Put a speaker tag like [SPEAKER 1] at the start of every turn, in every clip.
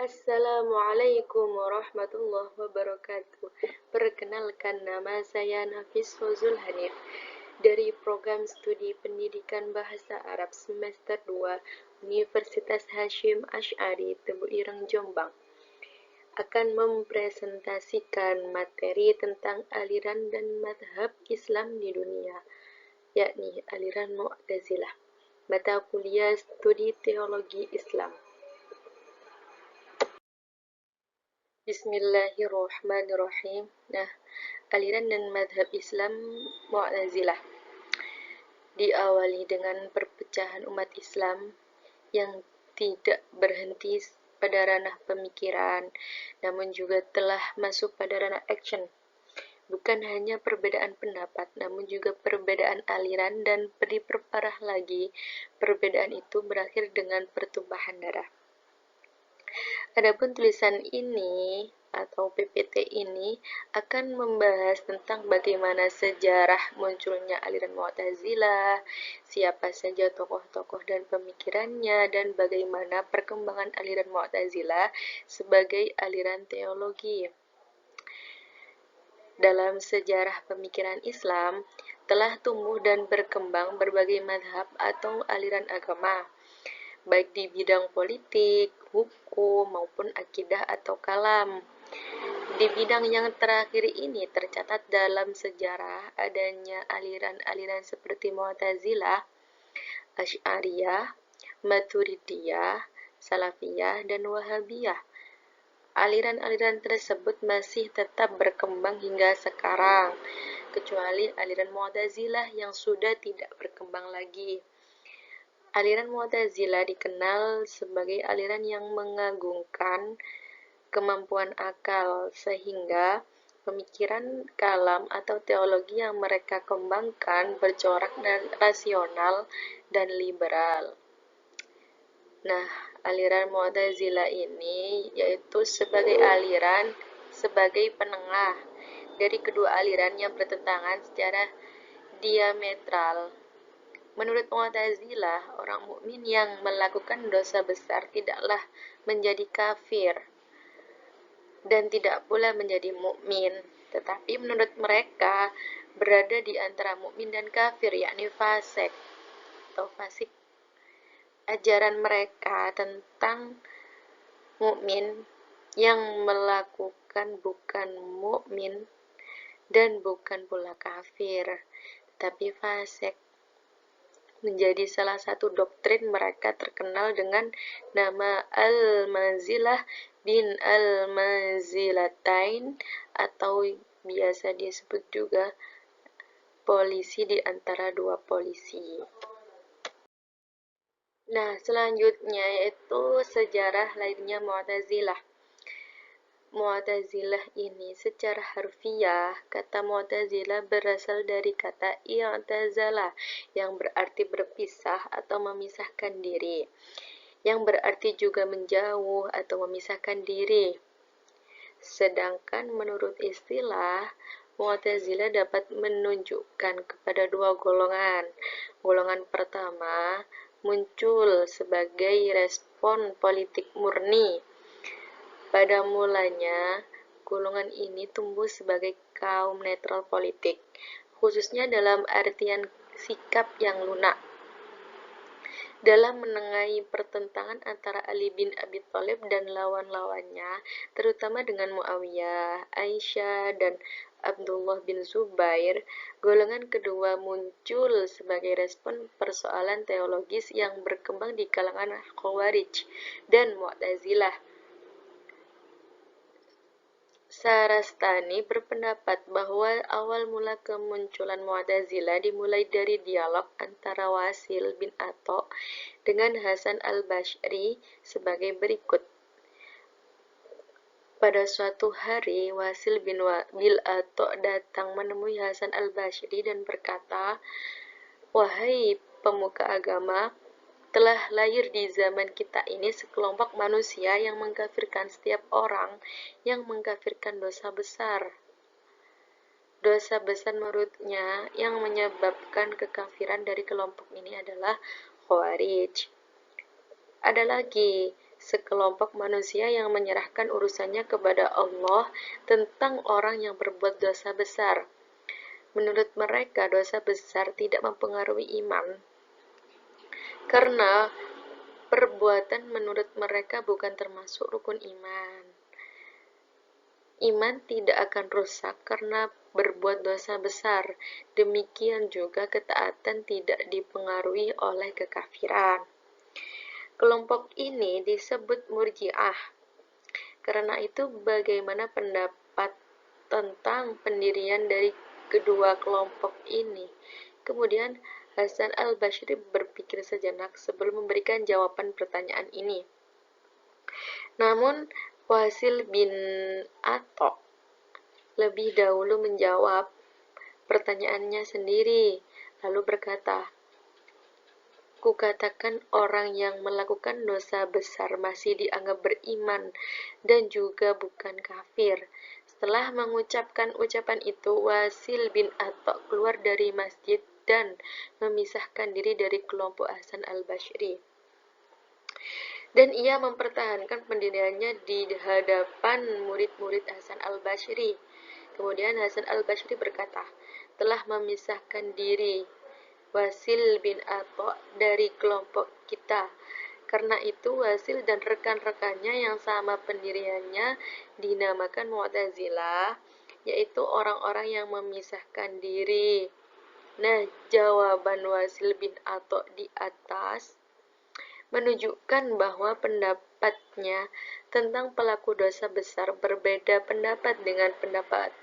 [SPEAKER 1] Assalamualaikum warahmatullahi wabarakatuh. Perkenalkan, nama saya Nafis Fozul Hanif dari Program Studi Pendidikan Bahasa Arab Semester 2 Universitas Hasyim Asy'ari Tebu Ireng, Jombang, akan mempresentasikan materi tentang aliran dan madhab Islam di dunia, yakni aliran Mu'tazilah, mata kuliah studi teologi Islam. Bismillahirrahmanirrahim. Aliran dan madhab Islam Mu'tazilah diawali dengan perpecahan umat Islam yang tidak berhenti pada ranah pemikiran, namun juga telah masuk pada ranah action. Bukan hanya perbedaan pendapat, namun juga perbedaan aliran, dan diperparah lagi, perbedaan itu berakhir dengan pertumpahan darah. Adapun tulisan ini atau PPT ini akan membahas tentang bagaimana sejarah munculnya aliran Mu'tazilah, siapa saja tokoh-tokoh dan pemikirannya, dan bagaimana perkembangan aliran Mu'tazilah sebagai aliran teologi. Dalam sejarah pemikiran Islam, telah tumbuh dan berkembang berbagai madhab atau aliran agama, baik di bidang politik, hukum, maupun akidah atau kalam. Di bidang yang terakhir ini tercatat dalam sejarah adanya aliran-aliran seperti Mu'tazilah, Asy'ariyah, Maturidiyah, Salafiyah, dan Wahabiyah. Aliran-aliran tersebut masih tetap berkembang hingga sekarang, kecuali aliran Mu'tazilah yang sudah tidak berkembang lagi. Aliran Mu'tazilah dikenal sebagai aliran yang mengagungkan kemampuan akal, sehingga pemikiran kalam atau teologi yang mereka kembangkan bercorak dan rasional dan liberal. Aliran Mu'tazilah ini yaitu sebagai aliran sebagai penengah dari kedua aliran yang bertentangan secara diametral. Menurut Mu'tazilah, orang mukmin yang melakukan dosa besar tidaklah menjadi kafir dan tidak pula menjadi mukmin, tetapi menurut mereka berada di antara mukmin dan kafir, yakni fasik atau fasik. Ajaran mereka tentang mukmin yang melakukan bukan mukmin dan bukan pula kafir, tetapi fasik, menjadi salah satu doktrin mereka terkenal dengan nama Al-Mazilah bin Al-Mazilatain, atau biasa disebut juga polisi di antara dua polisi. Selanjutnya yaitu sejarah lainnya Mu'tazilah. Mu'tazilah ini secara harfiah, kata Mu'tazilah berasal dari kata i'tazala yang berarti berpisah atau memisahkan diri, yang berarti juga menjauh atau memisahkan diri. Sedangkan menurut istilah, Mu'tazilah dapat menunjukkan kepada dua golongan. Golongan pertama muncul sebagai respon politik murni. Pada mulanya, golongan ini tumbuh sebagai kaum netral politik, khususnya dalam artian sikap yang lunak dalam menengahi pertentangan antara Ali bin Abi Thalib dan lawan-lawannya, terutama dengan Muawiyah, Aisyah, dan Abdullah bin Zubair. Golongan kedua muncul sebagai respon persoalan teologis yang berkembang di kalangan Khawarij dan Mu'tazilah. Sarastani berpendapat bahwa awal mula kemunculan Mu'tazilah dimulai dari dialog antara Wasil bin Atha dengan Hasan al-Basyri sebagai berikut. Pada suatu hari, Wasil bin Atha datang menemui Hasan al-Basyri dan berkata, "Wahai pemuka agama, telah lahir di zaman kita ini sekelompok manusia yang mengkafirkan setiap orang yang mengkafirkan dosa besar. Dosa besar menurutnya yang menyebabkan kekafiran dari kelompok ini adalah Khawarij. Ada lagi, sekelompok manusia yang menyerahkan urusannya kepada Allah tentang orang yang berbuat dosa besar. Menurut mereka, dosa besar tidak mempengaruhi iman, karena perbuatan menurut mereka bukan termasuk rukun iman. Iman tidak akan rusak karena berbuat dosa besar. Demikian juga ketaatan tidak dipengaruhi oleh kekafiran. Kelompok ini disebut Murji'ah. Karena itu, bagaimana pendapat tentang pendirian dari kedua kelompok ini? Kemudian Hasan al-Bashri berpikir sejenak sebelum memberikan jawaban pertanyaan ini. Namun Wasil bin Atha lebih dahulu menjawab pertanyaannya sendiri, lalu berkata, "Kukatakan orang yang melakukan dosa besar masih dianggap beriman dan juga bukan kafir." Setelah mengucapkan ucapan itu, Wasil bin Atha keluar dari masjid dan memisahkan diri dari kelompok Hasan al-Bashri. Dan ia mempertahankan pendiriannya di hadapan murid-murid Hasan al-Bashri. Kemudian Hasan al-Bashri berkata, "Telah memisahkan diri Wasil bin Atha dari kelompok kita. Karena itu Wasil dan rekan-rekannya yang sama pendiriannya dinamakan Mu'tazilah, yaitu orang-orang yang memisahkan diri." Nah, jawaban Wasil bin Atha di atas menunjukkan bahwa pendapatnya tentang pelaku dosa besar berbeda pendapat dengan pendapat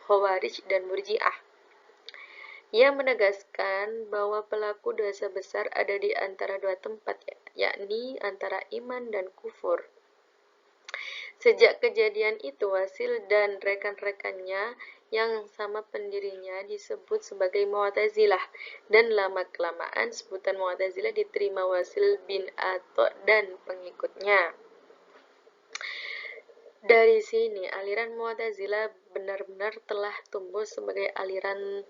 [SPEAKER 1] Khawarij dan Murji'ah. Ia menegaskan bahwa pelaku dosa besar ada di antara dua tempat, yakni antara iman dan kufur. Sejak kejadian itu, Wasil dan rekan-rekannya yang sama pendirinya disebut sebagai Mu'tazilah, dan lama-kelamaan sebutan Mu'tazilah diterima Wasil bin Atha dan pengikutnya. Dari sini, aliran Mu'tazilah benar-benar telah tumbuh sebagai aliran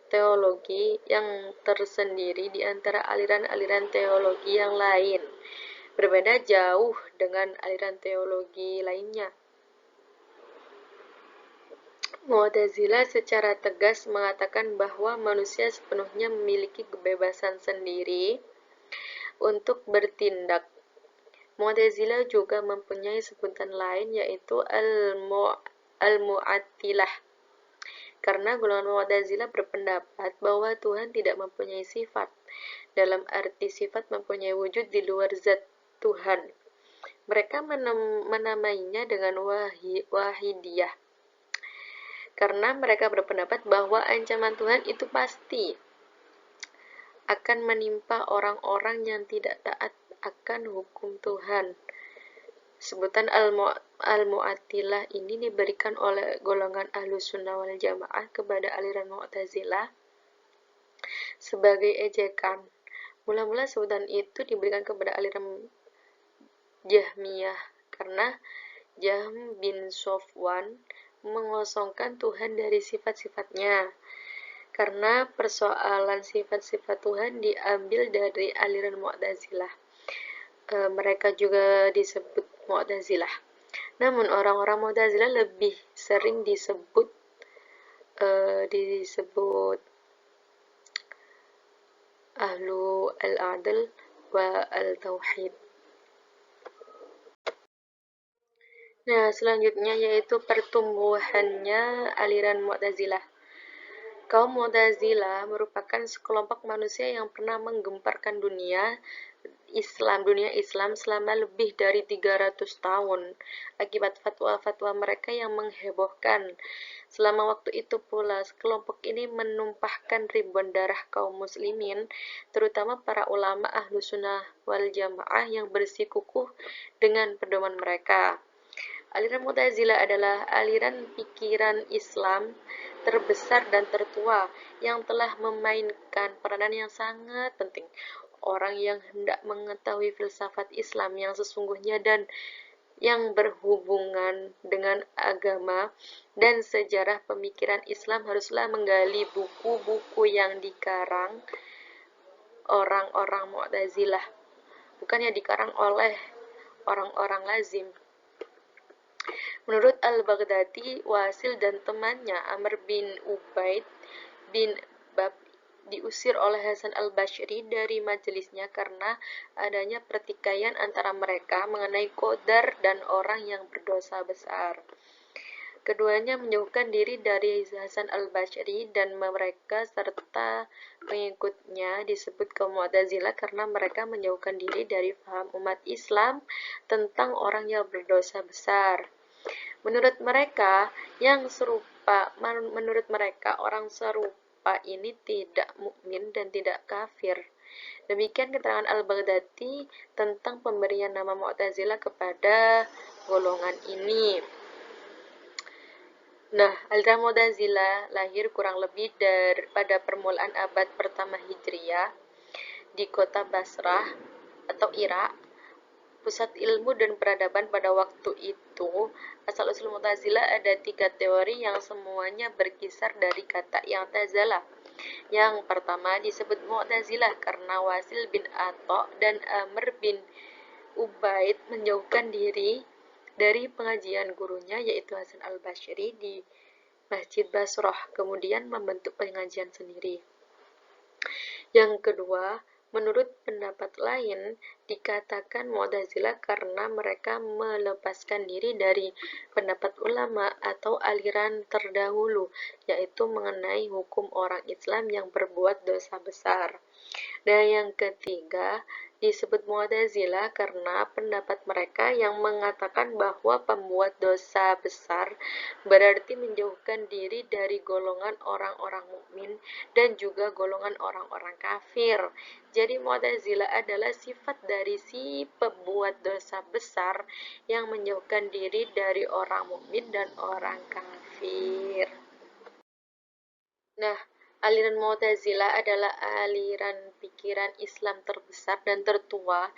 [SPEAKER 1] teologi yang tersendiri di antara aliran-aliran teologi yang lain, berbeda jauh dengan aliran teologi lainnya. Mu'tazilah secara tegas mengatakan bahwa manusia sepenuhnya memiliki kebebasan sendiri untuk bertindak. Mu'tazilah juga mempunyai sebutan lain, yaitu Al-Mu'attilah, karena golongan Mu'tazilah berpendapat bahwa Tuhan tidak mempunyai sifat, dalam arti sifat mempunyai wujud di luar zat Tuhan. Mereka menamainya dengan Wahidiyah, karena mereka berpendapat bahwa ancaman Tuhan itu pasti akan menimpa orang-orang yang tidak taat akan hukum Tuhan. Sebutan Al-Mu'attilah ini diberikan oleh golongan Ahlussunnah wal Jamaah kepada aliran Mu'tazilah sebagai ejekan. Mula-mula sebutan itu diberikan kepada aliran Jahmiyah karena Jahm bin Safwan mengosongkan Tuhan dari sifat-sifatnya. Karena persoalan sifat-sifat Tuhan diambil dari aliran Mu'tazilah, mereka juga disebut Mu'tazilah. Namun orang-orang Mu'tazilah lebih sering disebut Ahlu al-Adl wa al-Tauhid. Nah, selanjutnya yaitu pertumbuhannya aliran Mu'tazilah. Kaum Mu'tazilah merupakan sekelompok manusia yang pernah menggemparkan dunia Islam selama lebih dari 300 tahun akibat fatwa-fatwa mereka yang menghebohkan. Selama waktu itu pula, kelompok ini menumpahkan ribuan darah kaum muslimin, terutama para ulama Ahlussunnah wal Jamaah yang bersikukuh dengan pedoman mereka. Aliran Mu'tazilah adalah aliran pikiran Islam terbesar dan tertua yang telah memainkan peranan yang sangat penting. Orang yang hendak mengetahui filsafat Islam yang sesungguhnya dan yang berhubungan dengan agama dan sejarah pemikiran Islam haruslah menggali buku-buku yang dikarang orang-orang Mu'tazilah, bukan yang dikarang oleh orang-orang lazim. Menurut Al-Baghdadi, Wasil dan temannya Amr bin Ubaid bin Bab diusir oleh Hasan al-Bashri dari majelisnya karena adanya pertikaian antara mereka mengenai qadar dan orang yang berdosa besar. Keduanya menjauhkan diri dari Hasan al-Bashri dan mereka serta pengikutnya disebut kaum Mu'tazilah karena mereka menjauhkan diri dari paham umat Islam tentang orang yang berdosa besar. Menurut mereka orang serupa ini tidak mukmin dan tidak kafir. Demikian keterangan Al-Baghdadi tentang pemberian nama Mu'tazilah kepada golongan ini. Nah, aliran Mu'tazilah lahir kurang lebih pada permulaan abad pertama Hijriah di kota Basrah atau Irak, pusat ilmu dan peradaban pada waktu itu. Asal-usul Mu'tazilah ada 3 teori yang semuanya berkisar dari kata i'tazalah. Yang pertama disebut Mu'tazilah karena Wasil bin Atha dan Amr bin Ubaid menjauhkan diri dari pengajian gurunya yaitu Hasan al-Bashri di Masjid Basrah, kemudian membentuk pengajian sendiri. Yang kedua, menurut pendapat lain, dikatakan Mu'tazilah karena mereka melepaskan diri dari pendapat ulama atau aliran terdahulu, yaitu mengenai hukum orang Islam yang berbuat dosa besar. Dan yang ketiga, disebut Mu'tazilah karena pendapat mereka yang mengatakan bahwa pembuat dosa besar berarti menjauhkan diri dari golongan orang-orang mukmin dan juga golongan orang-orang kafir. Jadi Mu'tazilah adalah sifat dari si pembuat dosa besar yang menjauhkan diri dari orang mukmin dan orang kafir. Nah, aliran Mu'tazilah adalah aliran pikiran Islam terbesar dan tertua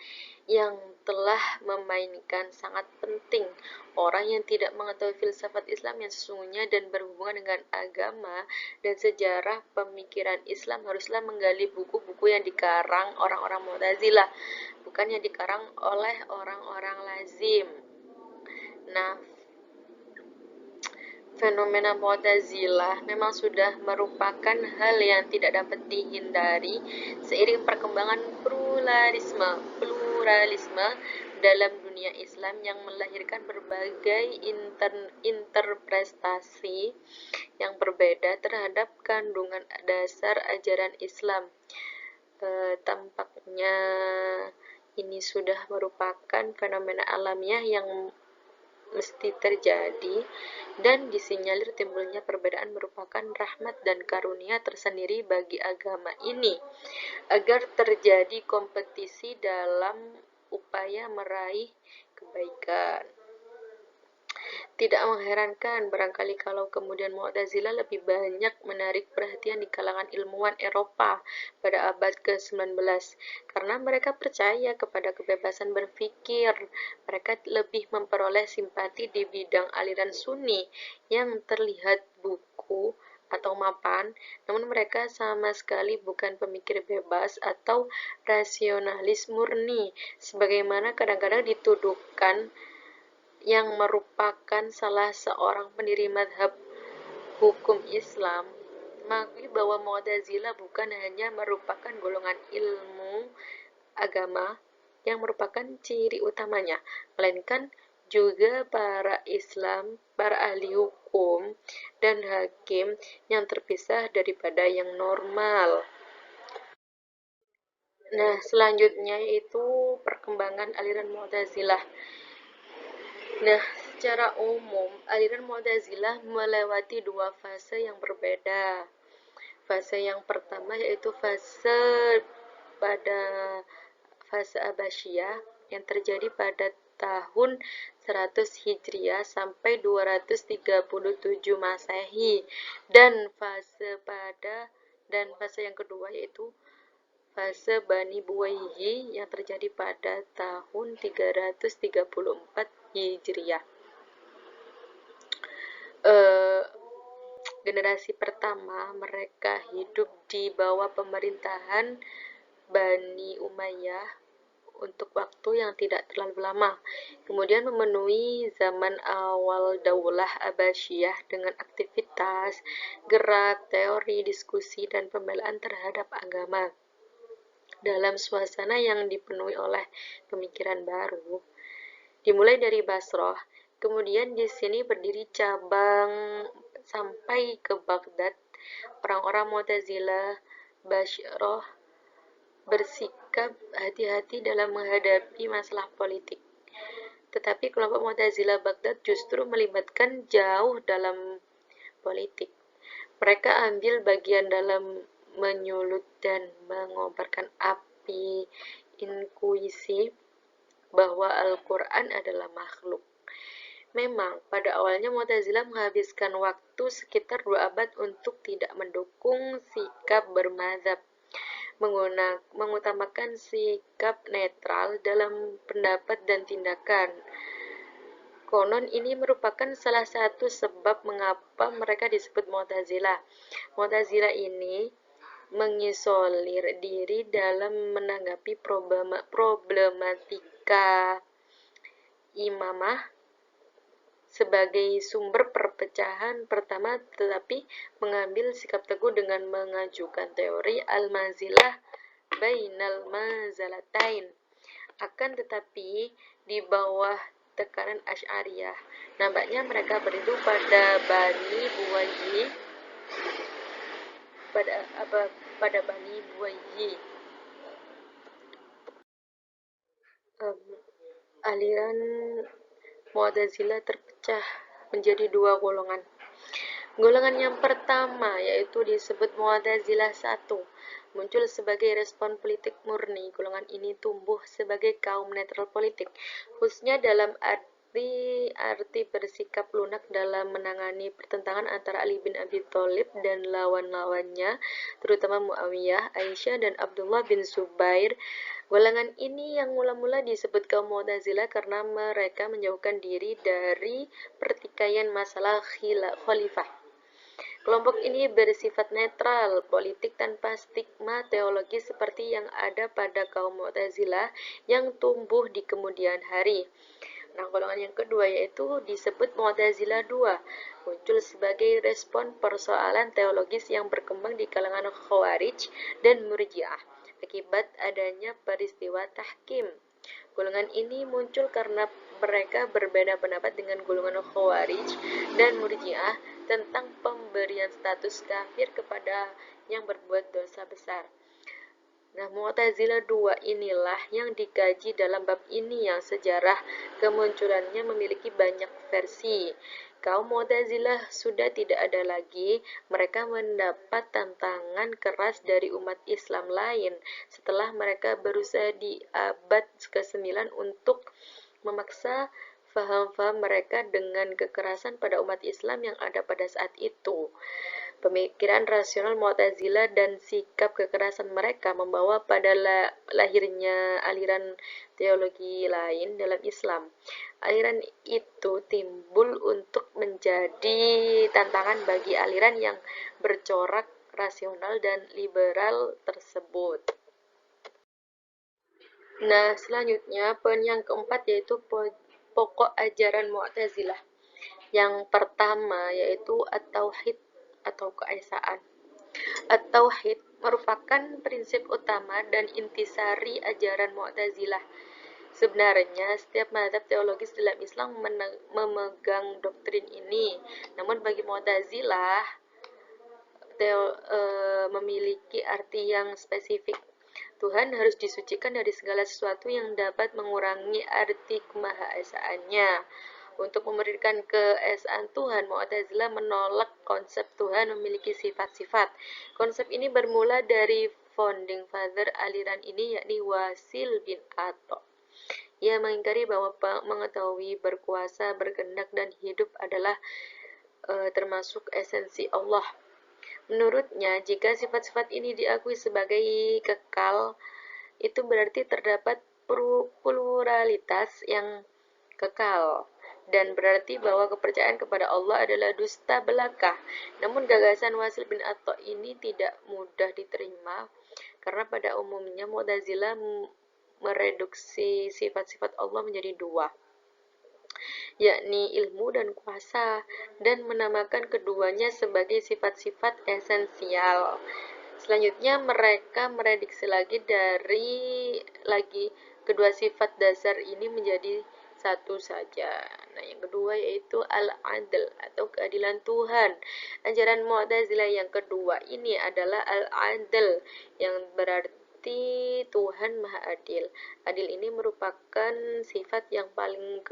[SPEAKER 1] yang telah memainkan sangat penting orang yang tidak mengetahui filsafat Islam yang sesungguhnya dan berhubungan dengan agama dan sejarah pemikiran Islam haruslah menggali buku-buku yang dikarang orang-orang Mu'tazilah, bukan yang dikarang oleh orang-orang lazim. Nah, fenomena Mu'tazilah memang sudah merupakan hal yang tidak dapat dihindari seiring perkembangan pluralisme dalam dunia Islam yang melahirkan berbagai interpretasi yang berbeda terhadap kandungan dasar ajaran Islam. Tampaknya ini sudah merupakan fenomena alamiah yang mesti terjadi dan disinyalir timbulnya perbedaan merupakan rahmat dan karunia tersendiri bagi agama ini agar terjadi kompetisi dalam upaya meraih kebaikan. Tidak mengherankan barangkali kalau kemudian Mu'tazilah lebih banyak menarik perhatian di kalangan ilmuwan Eropa pada abad ke-19 karena mereka percaya kepada kebebasan berpikir. Mereka lebih memperoleh simpati di bidang aliran Sunni yang terlihat buku atau mapan, namun mereka sama sekali bukan pemikir bebas atau rasionalis murni sebagaimana kadang-kadang dituduhkan yang merupakan salah seorang pendiri madhab hukum Islam, mengakui bahwa Mu'tazilah bukan hanya merupakan golongan ilmu agama yang merupakan ciri utamanya, melainkan juga para ahli hukum dan hakim yang terpisah daripada yang normal. Nah, selanjutnya yaitu perkembangan aliran Mu'tazilah. Nah, secara umum, aliran Mu'tazilah melewati 2 fase yang berbeda. Fase yang pertama yaitu fase Abbasiyah yang terjadi pada tahun 100 Hijriah sampai 237 Masehi dan fase yang kedua yaitu fase Bani Buwayhi yang terjadi pada tahun 334 Hijriah. Generasi pertama mereka hidup di bawah pemerintahan Bani Umayyah untuk waktu yang tidak terlalu lama. Kemudian memenuhi zaman awal Daulah Abbasiyah dengan aktivitas, gerak, teori, diskusi, dan pembelaan terhadap agama dalam suasana yang dipenuhi oleh pemikiran baru. Dimulai dari Basrah, kemudian di sini berdiri cabang sampai ke Baghdad. Orang-orang Mu'tazilah Bashrah bersikap hati-hati dalam menghadapi masalah politik. Tetapi kelompok Mu'tazilah Baghdad justru melibatkan jauh dalam politik. Mereka ambil bagian dalam menyulut dan mengobarkan api inkuisi bahwa Al-Quran adalah makhluk. Memang, pada awalnya Mu'tazilah menghabiskan waktu sekitar 2 abad untuk tidak mendukung sikap bermadzhab, mengutamakan sikap netral dalam pendapat dan tindakan. Konon ini merupakan salah satu sebab mengapa mereka disebut Mu'tazilah. Mu'tazilah ini mengisolir diri dalam menanggapi problematika imamah sebagai sumber perpecahan pertama, tetapi mengambil sikap teguh dengan mengajukan teori al-mazilah bainal mazalatain. Akan tetapi di bawah tekanan Asy'ariyah, nampaknya mereka berlindung pada Bani Buwayyi, pada Bani Buwayyi. Aliran Mu'tazilah terpecah menjadi 2 golongan. Golongan yang pertama yaitu disebut Mu'tazilah 1, muncul sebagai respon politik murni. Golongan ini tumbuh sebagai kaum netral politik, khususnya dalam arti bersikap lunak dalam menangani pertentangan antara Ali bin Abi Thalib dan lawan-lawannya, terutama Muawiyah, Aisyah, dan Abdullah bin Zubair. Golongan ini yang mula-mula disebut kaum Mu'tazilah karena mereka menjauhkan diri dari pertikaian masalah khalifah. Kelompok ini bersifat netral politik tanpa stigma teologis seperti yang ada pada kaum Mu'tazilah yang tumbuh di kemudian hari. Nah, golongan yang kedua yaitu disebut Mu'tazilah 2, muncul sebagai respon persoalan teologis yang berkembang di kalangan Khawarij dan Murji'ah akibat adanya peristiwa tahkim. Golongan ini muncul karena mereka berbeda pendapat dengan golongan Khawarij dan Murji'ah tentang pemberian status kafir kepada yang berbuat dosa besar. Nah, Mu'tazilah 2 inilah yang dikaji dalam bab ini, yang sejarah kemunculannya memiliki banyak versi. Kaum Mu'tazilah sudah tidak ada lagi. Mereka mendapat tantangan keras dari umat Islam lain setelah mereka berusaha di abad ke-9 untuk memaksa faham-faham mereka dengan kekerasan pada umat Islam yang ada pada saat itu. Pemikiran rasional Mu'tazilah dan sikap kekerasan mereka membawa pada lahirnya aliran teologi lain dalam Islam. Aliran itu timbul untuk menjadi tantangan bagi aliran yang bercorak rasional dan liberal tersebut. Nah, selanjutnya poin yang keempat yaitu pokok ajaran Mu'tazilah. Yang pertama yaitu at-tauhid atau keesaan. At-tauhid merupakan prinsip utama dan intisari ajaran Mu'tazilah. Sebenarnya setiap mazhab teologis dalam Islam memegang doktrin ini. Namun bagi Mu'tazilah memiliki arti yang spesifik. Tuhan harus disucikan dari segala sesuatu yang dapat mengurangi arti kemahaesaannya. Untuk memberikan keesaan Tuhan, Mu'tazilah menolak konsep Tuhan memiliki sifat-sifat. Konsep ini bermula dari founding father aliran ini, yakni Wasil bin Atha. Ia mengingkari bahwa mengetahui, berkuasa, berkehendak, dan hidup adalah termasuk esensi Allah. Menurutnya, jika sifat-sifat ini diakui sebagai kekal, itu berarti terdapat pluralitas yang kekal, dan berarti bahwa kepercayaan kepada Allah adalah dusta belaka. Namun gagasan Wasil bin Atha ini tidak mudah diterima, karena pada umumnya Mu'tazilah mereduksi sifat-sifat Allah menjadi dua, yakni ilmu dan kuasa, dan menamakan keduanya sebagai sifat-sifat esensial. Selanjutnya mereka merediksi lagi kedua sifat dasar ini menjadi satu saja. Nah, yang kedua yaitu al-adl atau keadilan Tuhan. Ajaran Mu'tazilah yang kedua ini adalah al-adl yang berarti Tuhan Maha Adil. Adil ini merupakan sifat yang paling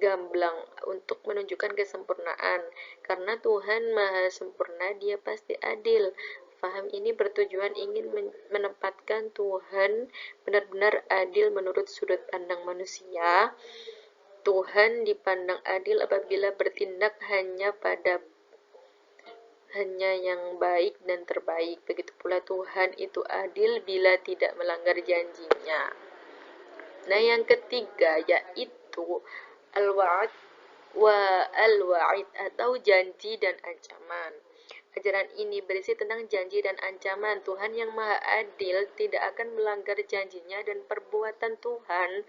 [SPEAKER 1] gamblang untuk menunjukkan kesempurnaan. Karena Tuhan Maha Sempurna, Dia pasti adil. Faham ini bertujuan ingin menempatkan Tuhan benar-benar adil menurut sudut pandang manusia. Tuhan dipandang adil apabila bertindak hanya yang baik dan terbaik. Begitu pula Tuhan itu adil bila tidak melanggar janjinya. Nah, yang ketiga yaitu al-wa'id atau janji dan ancaman. Ajaran ini berisi tentang janji dan ancaman. Tuhan yang Maha Adil tidak akan melanggar janjinya dan perbuatan Tuhan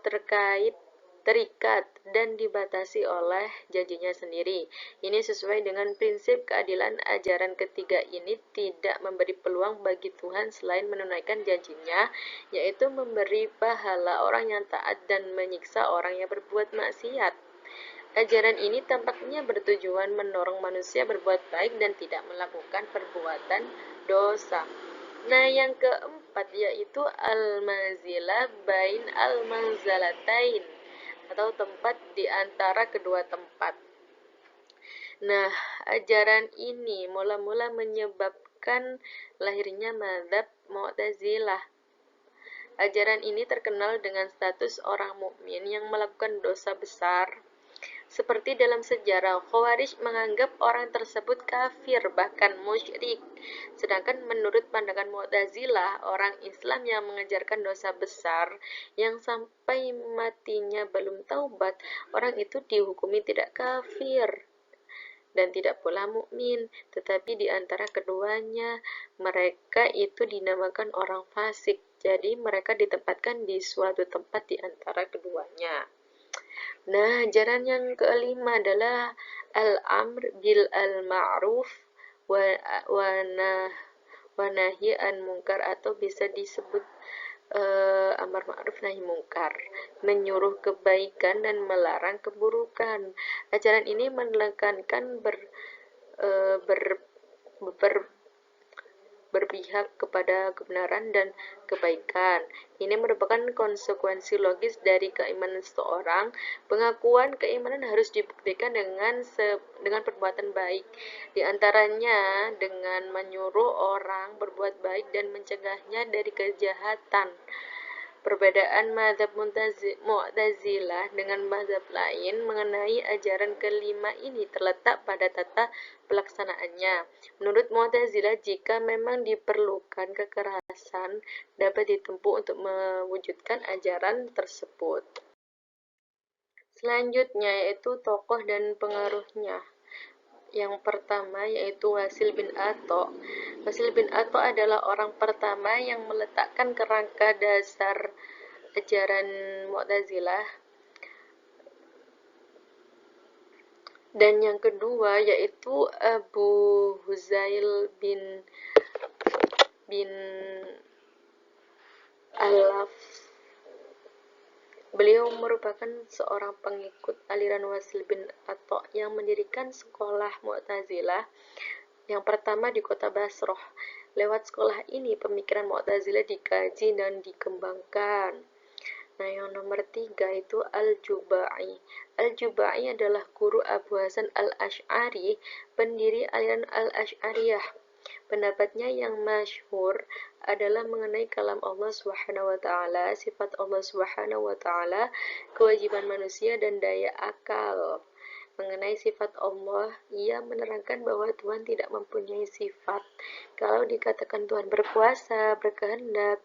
[SPEAKER 1] terikat dan dibatasi oleh janjinya sendiri. Ini sesuai dengan prinsip keadilan. Ajaran ketiga ini tidak memberi peluang bagi Tuhan selain menunaikan janjinya, yaitu memberi pahala orang yang taat dan menyiksa orang yang berbuat maksiat. Ajaran ini tampaknya bertujuan mendorong manusia berbuat baik dan tidak melakukan perbuatan dosa. Nah, yang keempat yaitu al-manzilah bain al-manzalatain atau tempat di antara kedua tempat. Nah, ajaran ini mula-mula menyebabkan lahirnya mazhab Mu'tazilah. Ajaran ini terkenal dengan status orang mukmin yang melakukan dosa besar. Seperti dalam sejarah, Khawarij menganggap orang tersebut kafir, bahkan musyrik. Sedangkan menurut pandangan Mu'tazilah, orang Islam yang mengajarkan dosa besar yang sampai matinya belum taubat, orang itu dihukumi tidak kafir dan tidak pula mukmin, tetapi di antara keduanya mereka itu dinamakan orang fasik. Jadi mereka ditempatkan di suatu tempat di antara keduanya. Nah, ajaran yang kelima adalah al-amr bil al-ma'ruf wa nahi an munkar atau bisa disebut amar ma'ruf nahi munkar, menyuruh kebaikan dan melarang keburukan. Ajaran ini menekankan berpihak kepada kebenaran dan kebaikan. Ini merupakan konsekuensi logis dari keimanan seseorang. Pengakuan keimanan harus dibuktikan dengan perbuatan baik, di antaranya dengan menyuruh orang berbuat baik dan mencegahnya dari kejahatan. Perbedaan mazhab Mu'tazilah dengan mazhab lain mengenai ajaran kelima ini terletak pada tata pelaksanaannya. Menurut Mu'tazilah, jika memang diperlukan kekerasan dapat ditempuh untuk mewujudkan ajaran tersebut. Selanjutnya yaitu tokoh dan pengaruhnya. Yang pertama yaitu Wasil bin Atha. Wasil bin Atha adalah orang pertama yang meletakkan kerangka dasar ajaran Mu'tazilah. Dan yang kedua yaitu Abu Huzail bin Alaf. Beliau merupakan seorang pengikut aliran Wasil bin Atha yang mendirikan sekolah Mu'tazilah yang pertama di kota Basrah. Lewat sekolah ini, pemikiran Mu'tazilah dikaji dan dikembangkan. Nah, yang nomor 3 itu Al-Jubai. Al-Jubai adalah guru Abu Hasan Al-Asy'ari, pendiri aliran Al-Asy'ariyah. Pendapatnya yang masyhur adalah mengenai kalam Allah Subhanahu wa taala, sifat Allah Subhanahu wa taala, kewajiban manusia dan daya akal. Mengenai sifat Allah, ia menerangkan bahwa Tuhan tidak mempunyai sifat. Kalau dikatakan Tuhan berkuasa, berkehendak,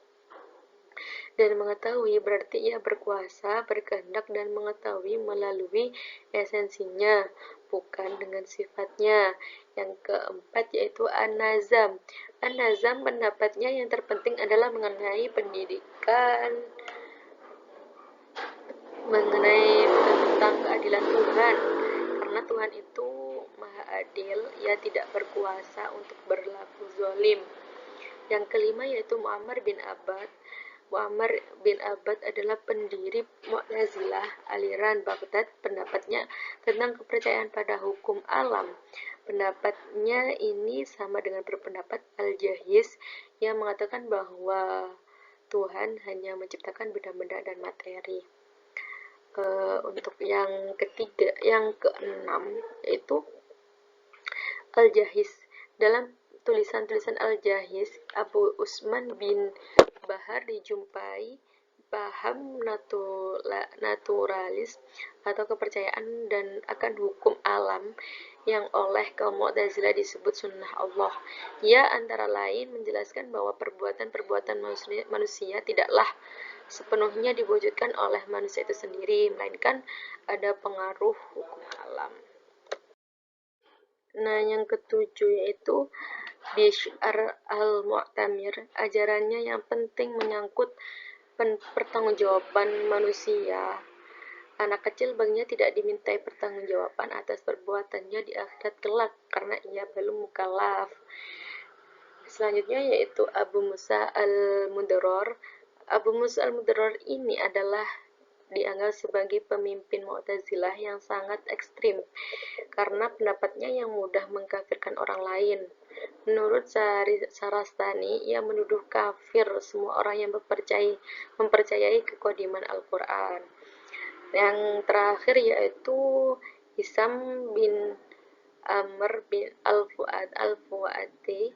[SPEAKER 1] dan mengetahui, berarti ia berkuasa, berkehendak, dan mengetahui melalui esensinya, bukan dengan sifatnya. Yang keempat yaitu An-Nazam. An-Nazam pendapatnya yang terpenting adalah mengenai pendidikan, mengenai tentang keadilan Tuhan, karena Tuhan itu maha adil, ia tidak berkuasa untuk berlaku zalim. Yang kelima yaitu Muammar bin Abbad. Muammar bin Abbad adalah pendiri Mu'tazilah aliran Baghdad. Pendapatnya tentang kepercayaan pada hukum alam. Pendapatnya ini sama dengan berpendapat Al-Jahiz yang mengatakan bahwa Tuhan hanya menciptakan benda-benda dan materi. Untuk yang ketiga, yang keenam yaitu Al-Jahiz. Dalam tulisan-tulisan Al-Jahiz, Abu Usman bin Bahar dijumpai paham naturalis atau kepercayaan dan akan hukum alam yang oleh kaum Mu'tazilah disebut sunnah Allah. Ia antara lain menjelaskan bahwa perbuatan-perbuatan manusia tidaklah sepenuhnya diwujudkan oleh manusia itu sendiri, melainkan ada pengaruh hukum alam. Nah, yang ketujuh yaitu Bishr al-Mu'tamir. Ajarannya yang penting menyangkut pertanggungjawaban manusia. Anak kecil baginya tidak dimintai pertanggungjawaban atas perbuatannya di akhirat kelak karena ia belum mukallaf. Selanjutnya yaitu Abu Musa al-Mudarrar. Abu Musa al-Mudarrar ini adalah dianggap sebagai pemimpin Mu'tazilah yang sangat ekstrim karena pendapatnya yang mudah mengkafirkan orang lain. Menurut Sarastani, ia menuduh kafir semua orang yang mempercayai kekodiman Al-Quran. Yang terakhir yaitu Hisam bin Amr bin Al-Fuati.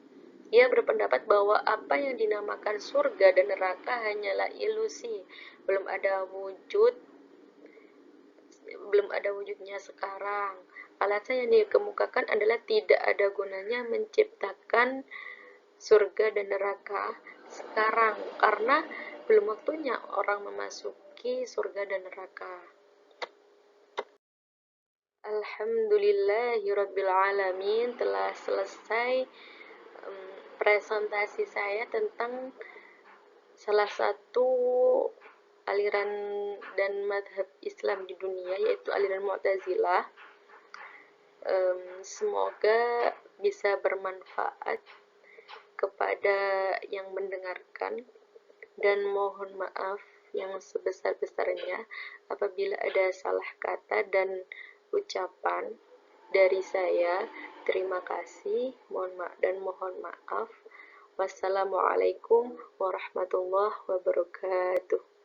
[SPEAKER 1] Ia berpendapat bahwa apa yang dinamakan surga dan neraka hanyalah ilusi, belum ada wujudnya sekarang. Alasan yang dikemukakan adalah tidak ada gunanya menciptakan surga dan neraka sekarang karena belum waktunya orang memasuki surga dan neraka. Alhamdulillahirrabbilalamin, telah selesai presentasi saya tentang salah satu aliran dan madhab Islam di dunia, yaitu aliran Mu'tazilah. Semoga bisa bermanfaat kepada yang mendengarkan, dan mohon maaf yang sebesar-besarnya apabila ada salah kata dan ucapan dari saya. Terima kasih, mohon maaf. Wassalamualaikum warahmatullahi wabarakatuh.